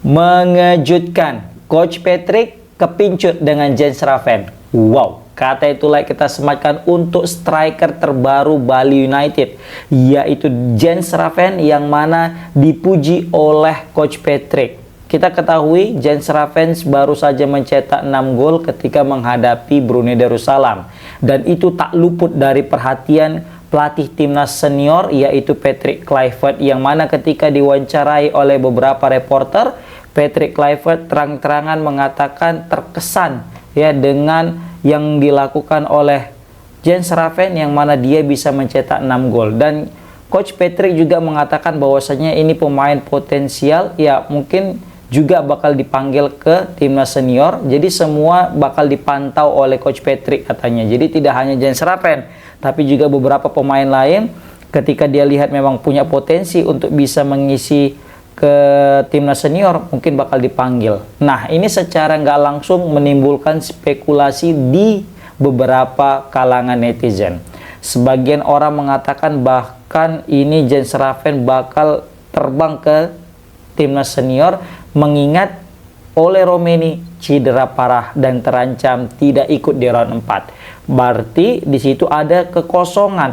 Mengejutkan, Coach Patrick kepincut dengan Jens Schraven. Wow, kata itulah kita sematkan untuk striker terbaru Bali United, yaitu Jens Schraven, yang mana dipuji oleh Coach Patrick. Kita ketahui Jens Schraven baru saja mencetak 6 gol ketika menghadapi Brunei Darussalam, dan itu tak luput dari perhatian pelatih timnas senior, yaitu Patrick Kluivert, yang mana ketika diwawancarai oleh beberapa reporter, Patrick Kluivert terang-terangan mengatakan terkesan ya dengan yang dilakukan oleh Jens Schraven, yang mana dia bisa mencetak 6 gol. Dan Coach Patrick juga mengatakan bahwasanya ini pemain potensial, ya mungkin juga bakal dipanggil ke timnas senior. Jadi semua bakal dipantau oleh Coach Patrick katanya. Jadi tidak hanya Jens Schraven, tapi juga beberapa pemain lain ketika dia lihat memang punya potensi untuk bisa mengisi ke timnas senior, mungkin bakal dipanggil. Nah, ini secara nggak langsung menimbulkan spekulasi di beberapa kalangan netizen. Sebagian orang mengatakan bahkan ini Jens Schraven bakal terbang ke timnas senior, mengingat Ole Romeni cedera parah dan terancam tidak ikut di round 4. Berarti di situ ada kekosongan,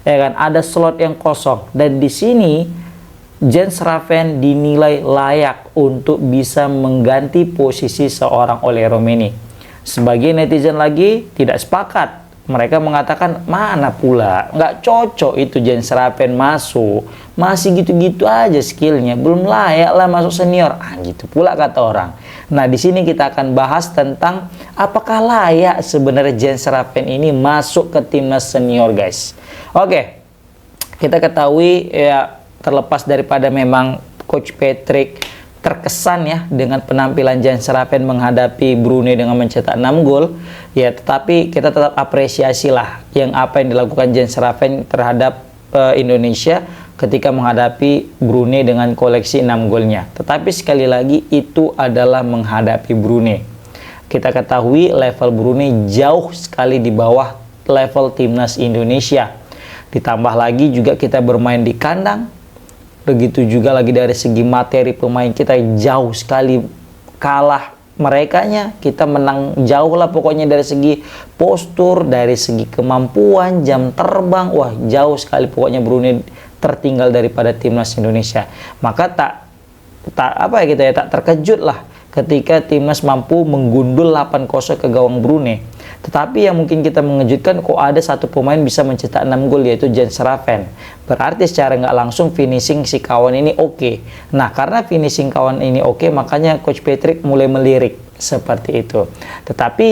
ya kan? Ada slot yang kosong, dan di sini Jens Schraven dinilai layak untuk bisa mengganti posisi seorang Ole Romeni. Sebagian netizen lagi tidak sepakat. Mereka mengatakan, mana pula, nggak cocok itu Jens Schraven masuk. Masih gitu-gitu aja skillnya, belum layak lah masuk senior. Gitu pula kata orang. Nah, di sini kita akan bahas tentang apakah layak sebenarnya Jens Schraven ini masuk ke timnas senior, guys. Oke, kita ketahui ya, terlepas daripada memang Coach Patrick terkesan ya dengan penampilan Jens Schraven menghadapi Brunei dengan mencetak 6 gol, ya tetapi kita tetap apresiasi lah yang apa yang dilakukan Jens Schraven terhadap Indonesia ketika menghadapi Brunei dengan koleksi 6 golnya. Tetapi sekali lagi itu adalah menghadapi Brunei. Kita ketahui level Brunei jauh sekali di bawah level timnas Indonesia. Ditambah lagi juga kita bermain di kandang. Begitu juga lagi dari segi materi pemain kita jauh sekali kalah merekanya. Kita menang jauh lah pokoknya dari segi postur, dari segi kemampuan, jam terbang. Wah, jauh sekali pokoknya Brunei tertinggal daripada timnas Indonesia. Maka tak terkejut lah ketika timnas mampu menggundul 8-0 ke gawang Brunei. Tetapi yang mungkin kita mengejutkan, kok ada satu pemain bisa mencetak 6 gol, yaitu Jens Schraven. Berarti secara nggak langsung finishing si kawan ini oke. Nah, karena finishing kawan ini oke, makanya Coach Patrick mulai melirik seperti itu. Tetapi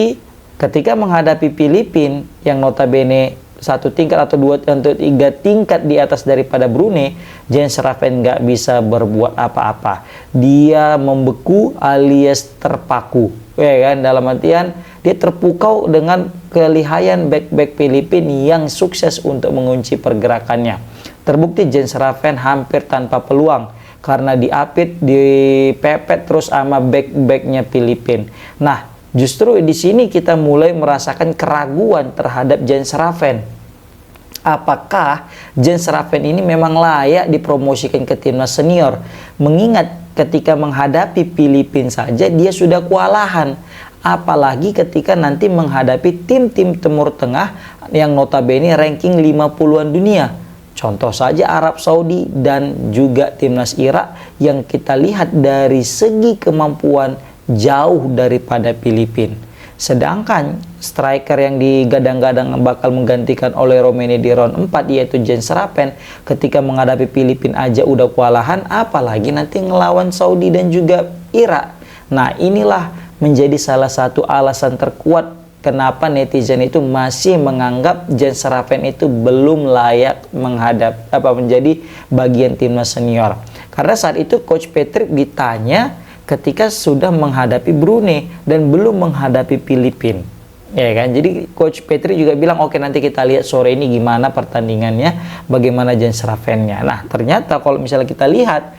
ketika menghadapi Filipina yang notabene satu tingkat atau dua atau tiga tingkat di atas daripada Brunei, Jens Schraven nggak bisa berbuat apa-apa. Dia membeku alias terpaku, ya kan? Dalam artian dia terpukau dengan kelihayan back-back Filipina yang sukses untuk mengunci pergerakannya. Terbukti Jens Schraven hampir tanpa peluang karena diapit, dipepet terus sama back-backnya Filipina. Nah, justru di sini kita mulai merasakan keraguan terhadap Jens Schraven. Apakah Jens Schraven ini memang layak dipromosikan ke timnas senior? Mengingat ketika menghadapi Filipina saja dia sudah kewalahan. Apalagi ketika nanti menghadapi tim-tim Timur Tengah yang notabene ranking 50-an dunia. Contoh saja Arab Saudi dan juga timnas Irak yang kita lihat dari segi kemampuan jauh daripada Filipina. Sedangkan striker yang digadang-gadang bakal menggantikan oleh Romeni di round 4 yaitu Jens Schraven ketika menghadapi Filipina aja udah kewalahan, apalagi nanti ngelawan Saudi dan juga Irak. Nah, inilah menjadi salah satu alasan terkuat kenapa netizen itu masih menganggap Jens Schraven itu belum layak menjadi bagian timnas senior. Karena saat itu Coach Patrick ditanya ketika sudah menghadapi Brunei dan belum menghadapi Filipina, ya kan? Jadi Coach Patrick juga bilang, oke, nanti kita lihat sore ini gimana pertandingannya, bagaimana Jens Schraven-nya. Nah, ternyata kalau misalnya kita lihat,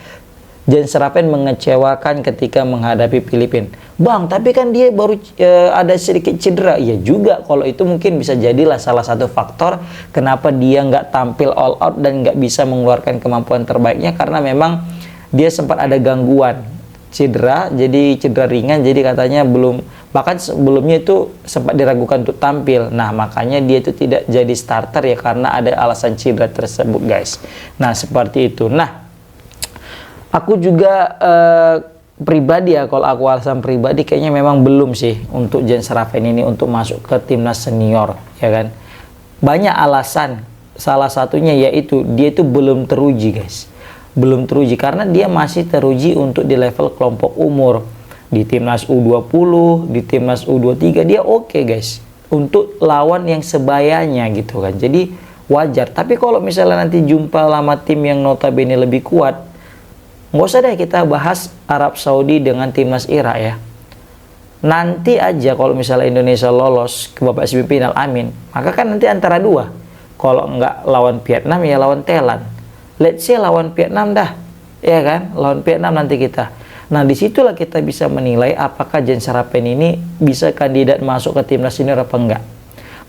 Jens Schraven mengecewakan ketika menghadapi Filipina. Bang, tapi kan dia baru ada sedikit cedera. Ya juga, kalau itu mungkin bisa jadilah salah satu faktor kenapa dia nggak tampil all out dan nggak bisa mengeluarkan kemampuan terbaiknya, karena memang dia sempat ada gangguan cedera, jadi cedera ringan, jadi katanya belum, bahkan sebelumnya itu sempat diragukan untuk tampil. Nah, makanya dia itu tidak jadi starter ya karena ada alasan cedera tersebut, guys. Nah, seperti itu. Nah, aku juga pribadi ya, kalau aku alasan pribadi kayaknya memang belum sih untuk Jens Raven ini untuk masuk ke timnas senior, ya kan. Banyak alasan, salah satunya yaitu dia itu belum teruji, guys. Belum teruji karena dia masih teruji untuk di level kelompok umur. Di timnas U20, di timnas U23 dia oke, guys, untuk lawan yang sebayanya gitu kan. Jadi wajar. Tapi kalau misalnya nanti jumpa sama tim yang notabene lebih kuat, nggak usah deh kita bahas Arab Saudi dengan timnas Irak ya. Nanti aja kalau misalnya Indonesia lolos ke babak semifinal, amin, maka kan nanti antara dua. Kalau nggak lawan Vietnam ya lawan Thailand. Let's say lawan Vietnam dah, ya kan? Lawan Vietnam nanti kita. Nah, disitulah kita bisa menilai apakah Jens Raven ini bisa kandidat masuk ke timnas senior apa enggak.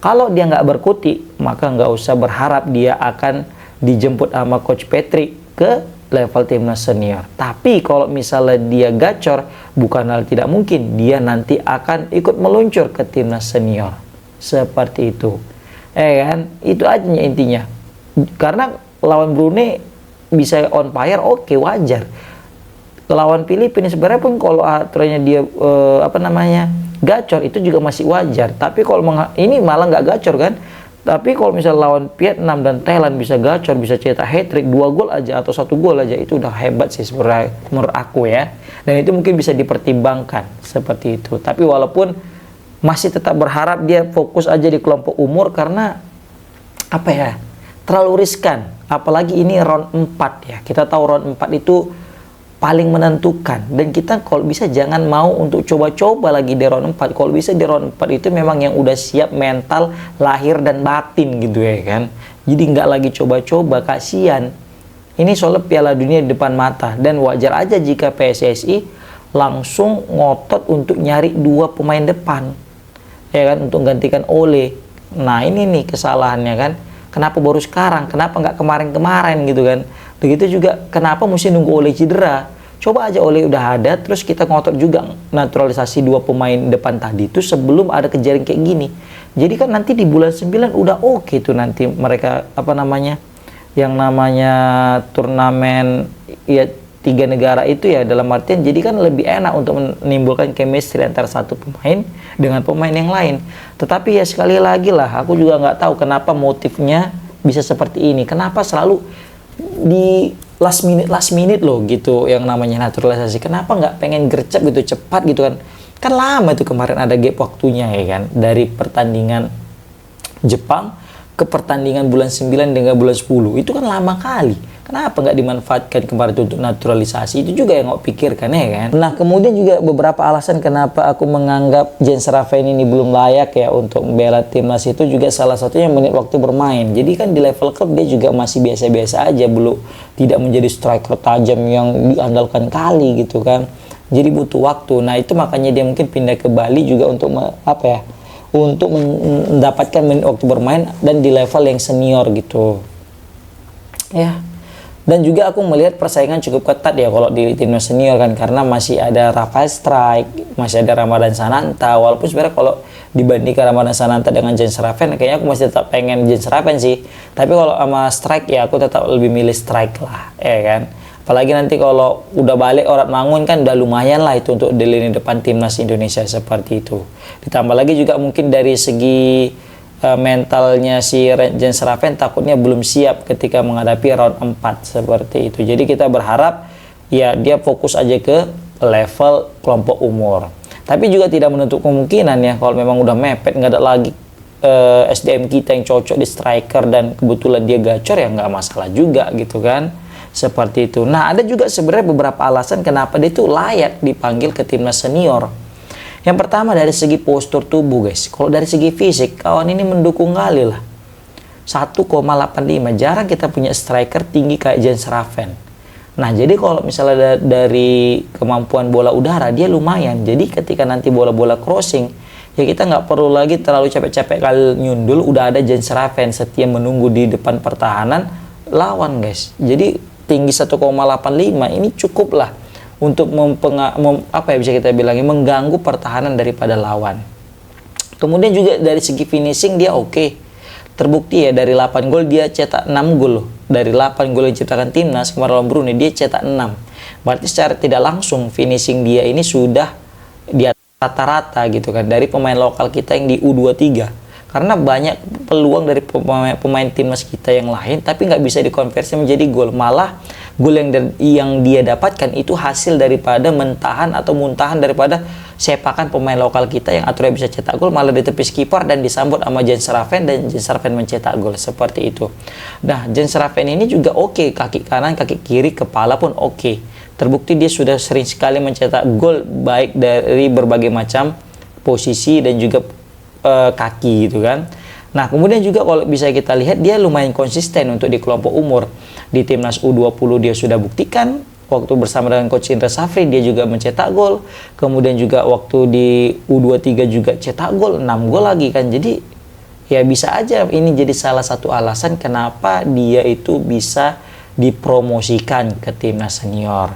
Kalau dia nggak berkutik, maka nggak usah berharap dia akan dijemput sama Coach Patrick ke level timnas senior. Tapi kalau misalnya dia gacor, bukan hal tidak mungkin dia nanti akan ikut meluncur ke timnas senior. Seperti itu. Kan? Itu aja intinya. Karena lawan Brunei bisa on fire, oke, wajar. Lawan Filipina sebenarnya pun kalau aturannya dia gacor, itu juga masih wajar. Tapi kalau ini malah nggak gacor kan. Tapi kalau misalnya lawan Vietnam dan Thailand bisa gacor, bisa cetak hat-trick, 2 gol aja atau 1 gol aja, itu udah hebat sih sebenarnya menurut aku ya. Dan itu mungkin bisa dipertimbangkan seperti itu. Tapi walaupun masih tetap berharap dia fokus aja di kelompok umur karena terlalu riskan. Apalagi ini round 4 ya. Kita tahu round 4 itu paling menentukan. Dan kita kalau bisa jangan mau untuk coba-coba lagi di round 4. Kalau bisa di round 4 itu memang yang udah siap mental, lahir dan batin gitu ya kan. Jadi nggak lagi coba-coba, kasihan. Ini soal Piala Dunia di depan mata. Dan wajar aja jika PSSI langsung ngotot untuk nyari 2 pemain depan. Ya kan, untuk gantikan Ole. Nah, ini nih kesalahannya kan. Kenapa baru sekarang? Kenapa nggak kemarin-kemarin gitu kan? Begitu juga kenapa mesti nunggu Ole cedera? Coba aja Ole udah ada, terus kita ngotot juga naturalisasi 2 pemain depan tadi itu sebelum ada kejadian kayak gini. Jadi kan nanti di bulan 9 udah oke tuh nanti mereka yang namanya turnamen ya 3 negara itu ya, dalam artian jadi kan lebih enak untuk menimbulkan chemistry antara satu pemain dengan pemain yang lain. Tetapi ya sekali lagi lah, aku juga nggak tahu kenapa motifnya bisa seperti ini. Kenapa selalu di last minute loh gitu yang namanya naturalisasi. Kenapa nggak pengen gercep gitu, cepat gitu kan? Kan lama itu kemarin ada gap waktunya ya kan, dari pertandingan Jepang ke pertandingan bulan 9 dengan bulan 10. Itu kan lama kali. Kenapa nggak dimanfaatkan kemarin untuk naturalisasi? Itu juga yang aku pikirkan ya kan. Nah, kemudian juga beberapa alasan kenapa aku menganggap Jens Raven ini belum layak ya untuk membela timnas itu juga salah satunya menit waktu bermain. Jadi kan di level klub dia juga masih biasa-biasa aja, belum tidak menjadi striker tajam yang diandalkan kali gitu kan. Jadi butuh waktu. Nah, itu makanya dia mungkin pindah ke Bali juga untuk untuk mendapatkan menit waktu bermain dan di level yang senior gitu. Ya. Dan juga aku melihat persaingan cukup ketat ya kalau di timnas senior kan, karena masih ada Rafael Strike, masih ada Ramadan Sananta. Walaupun sebenarnya kalau dibandingkan Ramadan Sananta dengan Jens Raven, kayaknya aku masih tetap pengen Jens Raven sih. Tapi kalau sama Strike ya aku tetap lebih milih Strike lah, ya kan. Apalagi nanti kalau udah balik Orat Mangun kan udah lumayan lah itu untuk di lini depan timnas Indonesia seperti itu. Ditambah lagi juga mungkin dari segi mentalnya si Jens Raven takutnya belum siap ketika menghadapi round 4 seperti itu. Jadi kita berharap ya dia fokus aja ke level kelompok umur. Tapi juga tidak menutup kemungkinan ya kalau memang udah mepet, nggak ada lagi SDM kita yang cocok di striker dan kebetulan dia gacor, ya nggak masalah juga gitu kan. Seperti itu. Nah, ada juga sebenarnya beberapa alasan kenapa dia itu layak dipanggil ke timnas senior. Yang pertama dari segi postur tubuh, guys. Kalau dari segi fisik, kawan ini mendukung kali lah. 1,85. Jarang kita punya striker tinggi kayak Jens Raven. Nah, jadi kalau misalnya dari kemampuan bola udara, dia lumayan. Jadi ketika nanti bola-bola crossing, ya kita nggak perlu lagi terlalu capek-capek kali nyundul. Udah ada Jens Raven setia menunggu di depan pertahanan lawan, guys. Jadi tinggi 1,85 ini cukup lah untuk bisa kita bilangnya mengganggu pertahanan daripada lawan. Kemudian juga dari segi finishing dia oke. Terbukti ya, dari 8 gol dia cetak 6 gol loh. Dari 8 gol yang diciptakan timnas kemarin lawan Brunei, dia cetak 6. Berarti secara tidak langsung finishing dia ini sudah di atas rata-rata gitu kan dari pemain lokal kita yang di U23. Karena banyak peluang dari pemain timnas kita yang lain tapi nggak bisa dikonversi menjadi gol. Malah gol yang dia dapatkan itu hasil daripada muntahan daripada sepakan pemain lokal kita yang aturnya bisa cetak gol, malah ditepis kiper dan disambut sama Jens Raven dan Jens Raven mencetak gol seperti itu. Nah, Jens Raven ini juga oke, kaki kanan, kaki kiri, kepala pun oke. Terbukti dia sudah sering sekali mencetak gol baik dari berbagai macam posisi dan juga kaki gitu kan. Nah, kemudian juga kalau bisa kita lihat dia lumayan konsisten untuk di kelompok umur. Di timnas U20 dia sudah buktikan, waktu bersama dengan coach Indra Safri dia juga mencetak gol. Kemudian juga waktu di U23 juga cetak gol, 6 gol lagi kan. Jadi ya bisa aja ini jadi salah satu alasan kenapa dia itu bisa dipromosikan ke timnas senior.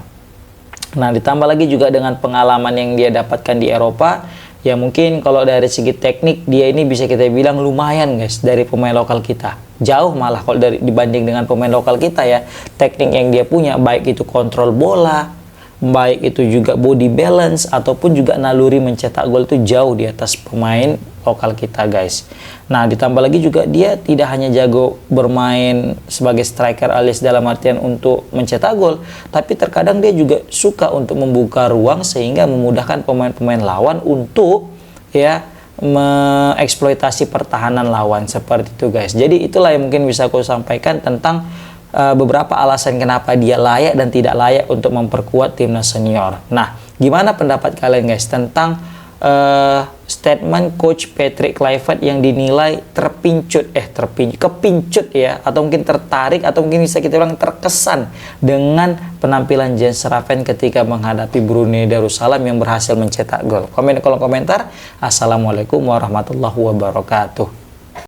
Nah, ditambah lagi juga dengan pengalaman yang dia dapatkan di Eropa, ya mungkin kalau dari segi teknik dia ini bisa kita bilang lumayan guys dari pemain lokal kita. Jauh malah kalau dibanding dengan pemain lokal kita ya. Teknik yang dia punya baik itu kontrol bola, baik itu juga body balance ataupun juga naluri mencetak gol itu jauh di atas pemain lokal kita guys. Nah, ditambah lagi juga dia tidak hanya jago bermain sebagai striker alias dalam artian untuk mencetak gol, tapi terkadang dia juga suka untuk membuka ruang sehingga memudahkan pemain-pemain lawan untuk ya mengeksploitasi pertahanan lawan seperti itu guys. Jadi itulah yang mungkin bisa aku sampaikan tentang beberapa alasan kenapa dia layak dan tidak layak untuk memperkuat timnas senior. Nah, gimana pendapat kalian guys tentang statement coach Patrick Kluivert yang dinilai kepincut ya, atau mungkin tertarik atau mungkin bisa kita bilang terkesan dengan penampilan Jens Raven ketika menghadapi Brunei Darussalam yang berhasil mencetak gol? Komen di kolom komentar. Assalamualaikum warahmatullahi wabarakatuh.